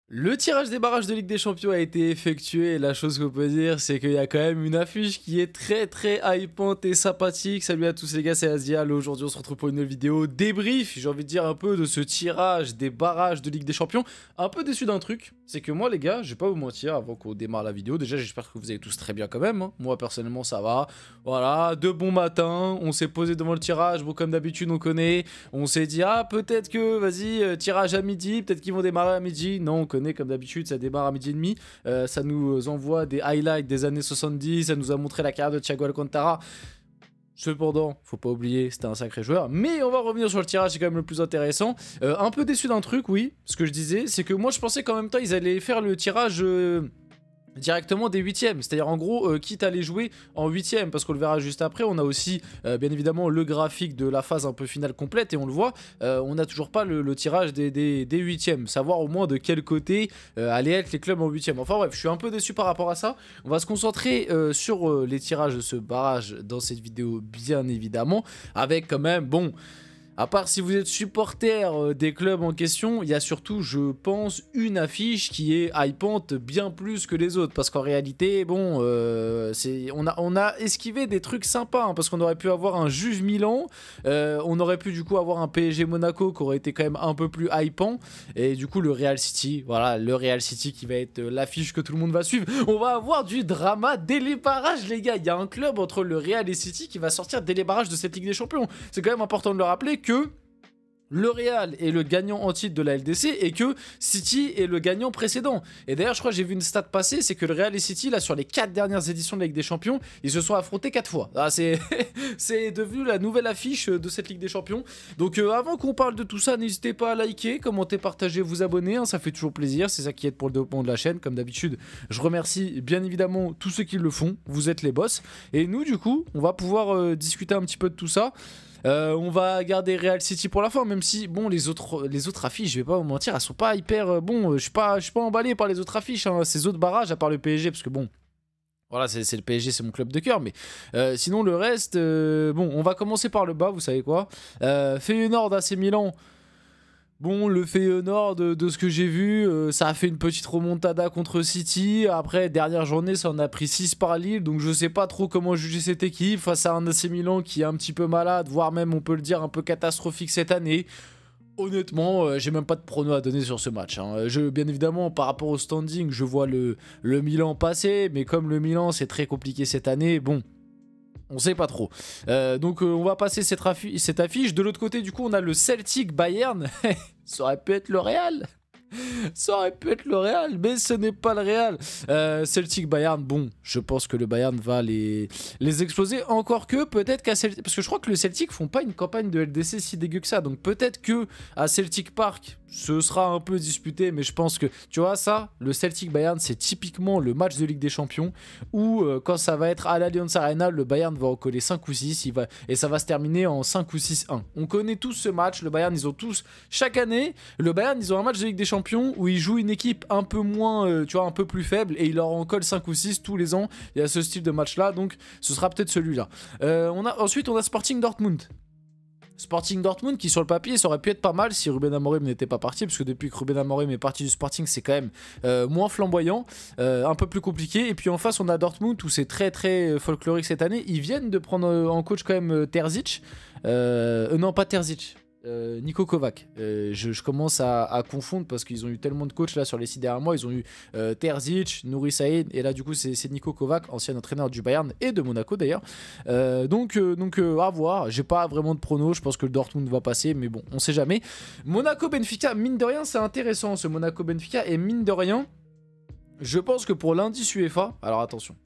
Le tirage des barrages de Ligue des Champions a été effectué et la chose qu'on peut dire c'est qu'il y a quand même une affiche qui est très hypante et sympathique. Salut à tous les gars, c'est Azial. Aujourd'hui on se retrouve pour une nouvelle vidéo débrief, j'ai envie de dire un peu de ce tirage des barrages de Ligue des Champions. Un peu déçu d'un truc, c'est que moi les gars, je vais pas vous mentir avant qu'on démarre la vidéo, déjà j'espère que vous allez tous très bien quand même, hein. Moi personnellement ça va, voilà, de bon matin, on s'est posé devant le tirage, bon comme d'habitude on connaît, on s'est dit ah peut-être que vas-y tirage à midi, peut-être qu'ils vont démarrer à midi, non on connaît comme d'habitude, ça démarre à midi et demi, ça nous envoie des highlights des années 70, ça nous a montré la carrière de Thiago Alcantara. Cependant, faut pas oublier, c'était un sacré joueur. Mais on va revenir sur le tirage, c'est quand même le plus intéressant. Un peu déçu d'un truc, oui. Ce que je disais, c'est que moi je pensais qu'en même temps ils allaient faire le tirage directement des huitièmes, c'est-à-dire en gros quitte à les jouer en huitièmes, parce qu'on le verra juste après, on a aussi bien évidemment le graphique de la phase un peu finale complète et on le voit, on n'a toujours pas le tirage des huitièmes, savoir au moins de quel côté allaient être les clubs en huitièmes. Enfin bref, je suis un peu déçu par rapport à ça. On va se concentrer sur les tirages de ce barrage dans cette vidéo bien évidemment, avec quand même, bon... À part si vous êtes supporter des clubs en question, il y a surtout, je pense, une affiche qui est hypante bien plus que les autres. Parce qu'en réalité, bon, on a esquivé des trucs sympas. Hein, parce qu'on aurait pu avoir un Juve Milan, on aurait pu du coup avoir un PSG Monaco qui aurait été quand même un peu plus hypant. Et du coup, le Real City, voilà, le Real City qui va être l'affiche que tout le monde va suivre. On va avoir du drama dès les barrages, les gars. Il y a un club entre le Real et City qui va sortir dès les barrages de cette Ligue des Champions. C'est quand même important de le rappeler que le Real est le gagnant en titre de la LDC et que City est le gagnant précédent. Et d'ailleurs, je crois que j'ai vu une stat passer, c'est que le Real et City, là, sur les 4 dernières éditions de la Ligue des Champions, ils se sont affrontés 4 fois. Ah, c'est devenu la nouvelle affiche de cette Ligue des Champions. Donc, avant qu'on parle de tout ça, n'hésitez pas à liker, commenter, partager, vous abonner. Hein, ça fait toujours plaisir. C'est ça qui aide pour le développement de la chaîne. Comme d'habitude, je remercie bien évidemment tous ceux qui le font. Vous êtes les boss. Et nous, du coup, on va pouvoir discuter un petit peu de tout ça. On va garder Real City pour la fin, même si, bon, les autres affiches, je vais pas vous mentir, elles sont pas hyper... bon, je suis pas emballé par les autres affiches, hein, ces autres barrages, à part le PSG, parce que bon... Voilà, c'est le PSG, c'est mon club de cœur, mais sinon le reste... bon, on va commencer par le bas, vous savez quoi. Feyenoord, AC Milan... Bon, le Feyenoord, de ce que j'ai vu, ça a fait une petite remontada contre City. Après, dernière journée, ça en a pris 6 par Lille. Donc, je sais pas trop comment juger cette équipe face à un AC Milan qui est un petit peu malade, voire même, on peut le dire, un peu catastrophique cette année. Honnêtement, j'ai même pas de prono à donner sur ce match. Hein. Bien évidemment, par rapport au standing, je vois le Milan passer. Mais comme le Milan, c'est très compliqué cette année, bon... On sait pas trop. Donc on va passer cette affiche. De l'autre côté, du coup, on a le Celtic Bayern. Ça aurait pu être le Real. Ça aurait pu être le Real, mais ce n'est pas le Real. Celtic Bayern, bon, je pense que le Bayern va les exploser. Encore que peut-être qu'à Celtic, parce que je crois que le Celtic font pas une campagne de LDC si dégueu que ça. Donc peut-être que à Celtic Park, ce sera un peu disputé, mais je pense que, tu vois, ça, le Celtic Bayern, c'est typiquement le match de Ligue des Champions où quand ça va être à l'Allianz Arena, le Bayern va en coller 5 ou 6 et ça va se terminer en 5 ou 6-1. On connaît tous ce match. Le Bayern, ils ont tous, chaque année, le Bayern, ils ont un match de Ligue des Champions où ils jouent une équipe un peu moins, tu vois, un peu plus faible et ils leur en collent 5 ou 6 tous les ans. Il y a ce style de match là, donc ce sera peut-être celui-là. Ensuite, on a Sporting Dortmund. Sporting Dortmund qui sur le papier ça aurait pu être pas mal si Ruben Amorim n'était pas parti, parce que depuis que Ruben Amorim est parti du Sporting c'est quand même moins flamboyant, un peu plus compliqué. Et puis en face on a Dortmund où c'est très folklorique cette année. Ils viennent de prendre en coach quand même Terzic, non pas Terzic, Niko Kovac. Je commence à confondre parce qu'ils ont eu tellement de coachs là sur les 6 derniers mois. Ils ont eu Terzic, Nouri Saïd et là du coup c'est Niko Kovac, ancien entraîneur du Bayern et de Monaco d'ailleurs. Donc à voir. J'ai pas vraiment de prono. Je pense que le Dortmund va passer, mais bon, on sait jamais. Monaco Benfica, mine de rien, c'est intéressant ce Monaco Benfica, et mine de rien, je pense que pour l'indice UEFA, alors attention.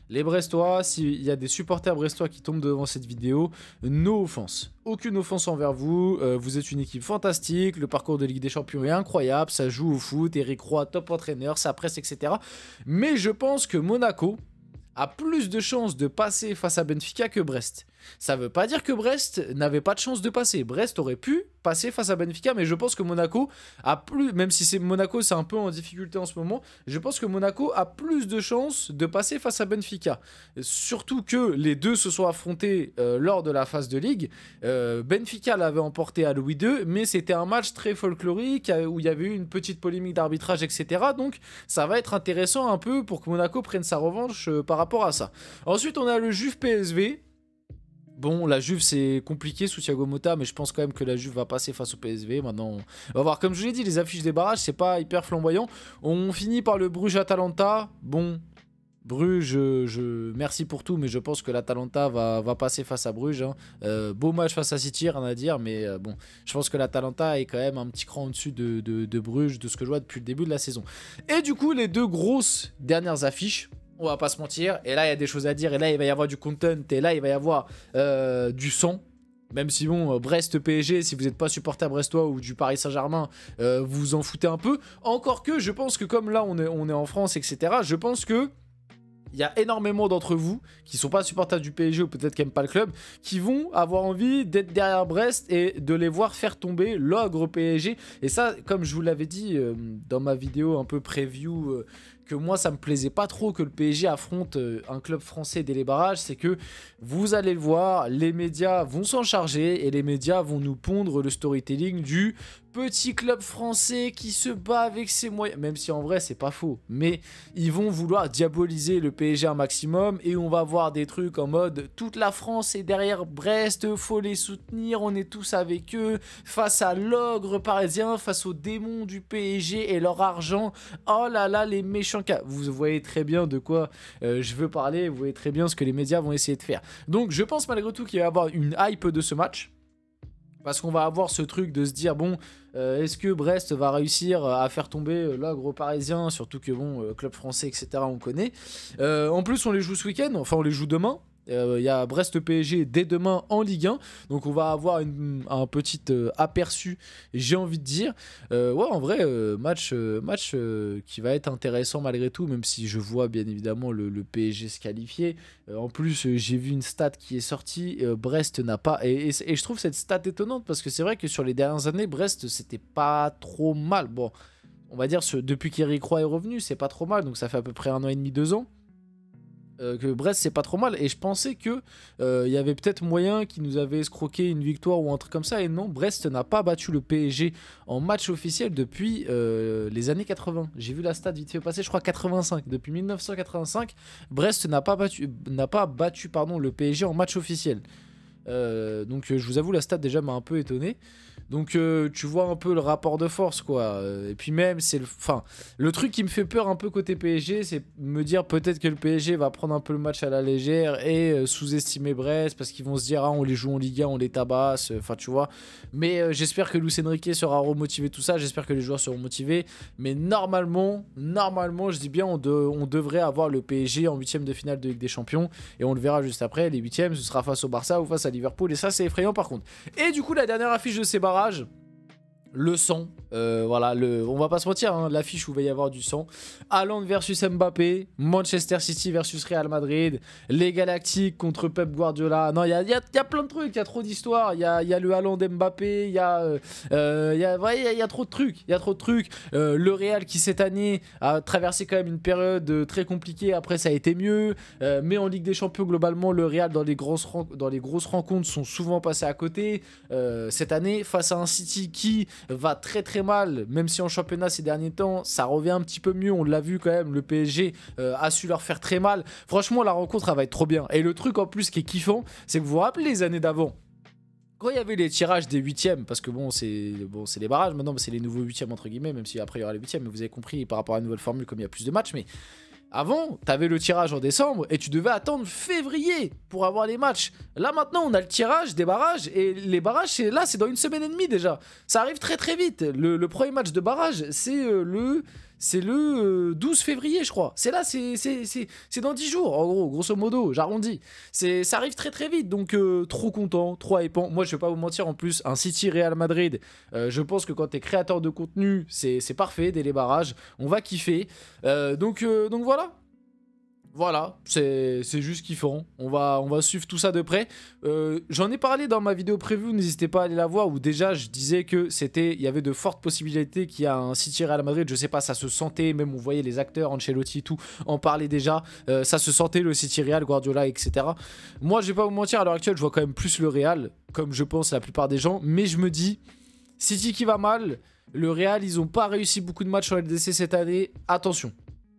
Les Brestois, s'il y a des supporters brestois qui tombent devant cette vidéo, no offense. Aucune offense envers vous. Vous êtes une équipe fantastique. Le parcours de Ligue des Champions est incroyable. Ça joue au foot. Eric Roy, top entraîneur, ça presse, etc. Mais je pense que Monaco a plus de chances de passer face à Benfica que Brest. ça veut pas dire que Brest n'avait pas de chance de passer. Brest aurait pu passer face à Benfica, mais je pense que Monaco a plus, même si Monaco c'est un peu en difficulté en ce moment, je pense que Monaco a plus de chances de passer face à Benfica. Surtout que les deux se sont affrontés lors de la phase de Ligue. Benfica l'avait emporté à Louis II, mais c'était un match très folklorique où il y avait eu une petite polémique d'arbitrage, etc. Donc ça va être intéressant un peu pour que Monaco prenne sa revanche par rapport à ça. Ensuite, on a le Juve PSV. Bon, la Juve, c'est compliqué sous Thiago Motta, mais je pense quand même que la Juve va passer face au PSV. Maintenant, on va voir. Comme je l'ai dit, les affiches des barrages, c'est pas hyper flamboyant. On finit par le Bruges-Atalanta. Bon, Bruges, merci pour tout, mais je pense que l'Atalanta va passer face à Bruges. Hein. Beau match face à City, rien à dire, mais bon, je pense que l'Atalanta est quand même un petit cran au-dessus de Bruges, de ce que je vois depuis le début de la saison. Et du coup, les deux grosses dernières affiches, on va pas se mentir, et là il y a des choses à dire, et là il va y avoir du content, et là il va y avoir du sang. Même si bon, Brest-PSG, si vous n'êtes pas supporter brestois ou du Paris Saint-Germain, vous vous en foutez un peu. Encore que je pense que comme là on est en France, etc., je pense que il y a énormément d'entre vous qui sont pas supporters du PSG ou peut-être qui n'aiment pas le club, qui vont avoir envie d'être derrière Brest et de les voir faire tomber l'ogre PSG. Et ça, comme je vous l'avais dit dans ma vidéo un peu preview, que moi ça me plaisait pas trop que le PSG affronte un club français dès les barrages, c'est que vous allez le voir, les médias vont s'en charger et les médias vont nous pondre le storytelling du petit club français qui se bat avec ses moyens, même si en vrai c'est pas faux, mais ils vont vouloir diaboliser le PSG un maximum et on va voir des trucs en mode toute la France est derrière Brest, faut les soutenir, on est tous avec eux face à l'ogre parisien, face aux démons du PSG et leur argent, oh là là les méchants cas. Vous voyez très bien de quoi je veux parler, vous voyez très bien ce que les médias vont essayer de faire. Donc je pense malgré tout qu'il va y avoir une hype de ce match. Parce qu'on va avoir ce truc de se dire, bon, est-ce que Brest va réussir à faire tomber l'ogre parisien, surtout que, bon, club français, etc., on connaît. En plus, on les joue ce week-end, enfin, on les joue demain. Il y a Brest-PSG dès demain en Ligue 1, donc on va avoir un petit aperçu, j'ai envie de dire. Ouais, en vrai, match qui va être intéressant malgré tout, même si je vois bien évidemment le PSG se qualifier. En plus, j'ai vu une stat qui est sortie, Brest n'a pas... Et je trouve cette stat étonnante, parce que c'est vrai que sur les dernières années, Brest, c'était pas trop mal. Bon, on va dire, depuis qu'Eric Roy est revenu, c'est pas trop mal, donc ça fait à peu près 1 an et demi, 2 ans. Que Brest c'est pas trop mal et je pensais que y avait peut-être moyen qu'ils nous avaient escroqué une victoire ou un truc comme ça, et non, Brest n'a pas battu le PSG en match officiel depuis les années 80. J'ai vu la stat vite fait passer, je crois 85. Depuis 1985, Brest n'a pas battu le PSG en match officiel. Donc je vous avoue, la stat déjà m'a un peu étonné. Donc tu vois un peu le rapport de force, quoi. Et puis même, le truc qui me fait peur un peu côté PSG, c'est me dire peut-être que le PSG va prendre un peu le match à la légère et sous-estimer Brest, parce qu'ils vont se dire, ah, on les joue en Ligue 1, on les tabasse, enfin tu vois. Mais j'espère que Luis Enrique sera remotivé, tout ça, j'espère que les joueurs seront motivés. Mais normalement, je dis bien, on devrait avoir le PSG en 8ème de finale de Ligue des Champions, et on le verra juste après. Les 8ème, ce sera face au Barça ou face à Liverpool, et ça c'est effrayant par contre. Et du coup, la dernière affiche de ces barrages, le sang, voilà, on va pas se mentir, hein, l'affiche où il va y avoir du sang. Haaland versus Mbappé, Manchester City versus Real Madrid, les Galactiques contre Pep Guardiola. Non, il y a plein de trucs, il y a trop d'histoires. Il y a le Haaland Mbappé, il y a trop de trucs. Il y a trop de trucs. Le Real qui cette année a traversé quand même une période très compliquée. Après, ça a été mieux. Mais en Ligue des Champions, globalement, le Real dans les grosses rencontres sont souvent passés à côté. Cette année, face à un City qui va très très mal, même si en championnat ces derniers temps ça revient un petit peu mieux, on l'a vu quand même, le PSG a su leur faire très mal. Franchement, la rencontre elle va être trop bien. Et le truc en plus qui est kiffant, c'est que vous vous rappelez les années d'avant, quand il y avait les tirages des 8ème, parce que bon c'est les barrages maintenant, c'est les nouveaux 8ème entre guillemets, même si après il y aura les 8ème, mais vous avez compris par rapport à la nouvelle formule, comme il y a plus de matchs. Mais avant, t'avais le tirage en décembre et tu devais attendre février pour avoir les matchs. Là maintenant, on a le tirage des barrages, et les barrages, c'est dans 1 semaine et demie déjà. Ça arrive très très vite. Le premier match de barrage, c'est le 12 février, je crois. C'est là, c'est dans 10 jours, en gros, grosso modo, j'arrondis. Ça arrive très très vite, donc trop content, trop hypant. Moi, je vais pas vous mentir, en plus, un City Real Madrid, je pense que quand t'es créateur de contenu, c'est parfait, dès les barrages, on va kiffer. Donc voilà. Voilà, c'est juste kiffant. On va suivre tout ça de près. J'en ai parlé dans ma vidéo prévue, n'hésitez pas à aller la voir, où déjà je disais que il y avait de fortes possibilités qu'il y a un City Real Madrid. Je sais pas, ça se sentait, même on voyait les acteurs, Ancelotti et tout, en parler déjà. Ça se sentait le City Real, Guardiola, etc. Moi, je vais pas vous mentir, à l'heure actuelle, je vois quand même plus le Real, comme je pense la plupart des gens. Mais je me dis, City qui va mal, le Real, ils ont pas réussi beaucoup de matchs en LDC cette année. Attention.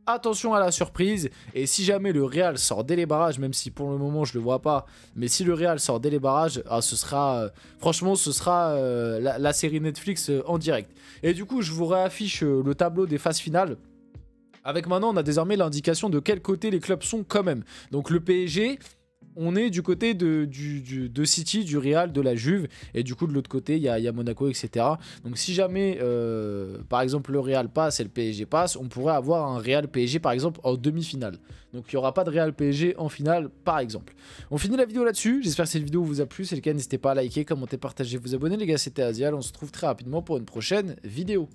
Attention à la surprise, et si jamais le Real sort dès les barrages, même si pour le moment je le vois pas, mais si le Real sort dès les barrages, ce sera franchement ce sera la série Netflix en direct. Et du coup je vous réaffiche le tableau des phases finales. Avec maintenant on a désormais l'indication de quel côté les clubs sont quand même. Donc le PSG, on est du côté de City, du Real, de la Juve, et du coup de l'autre côté il y a Monaco, etc. Donc si jamais par exemple le Real passe et le PSG passe, on pourrait avoir un Real PSG par exemple en demi-finale. Donc il n'y aura pas de Real PSG en finale par exemple. On finit la vidéo là-dessus, j'espère que cette vidéo vous a plu, si c'est le cas n'hésitez pas à liker, commenter, partager, vous abonner les gars, c'était Azial, on se retrouve très rapidement pour une prochaine vidéo.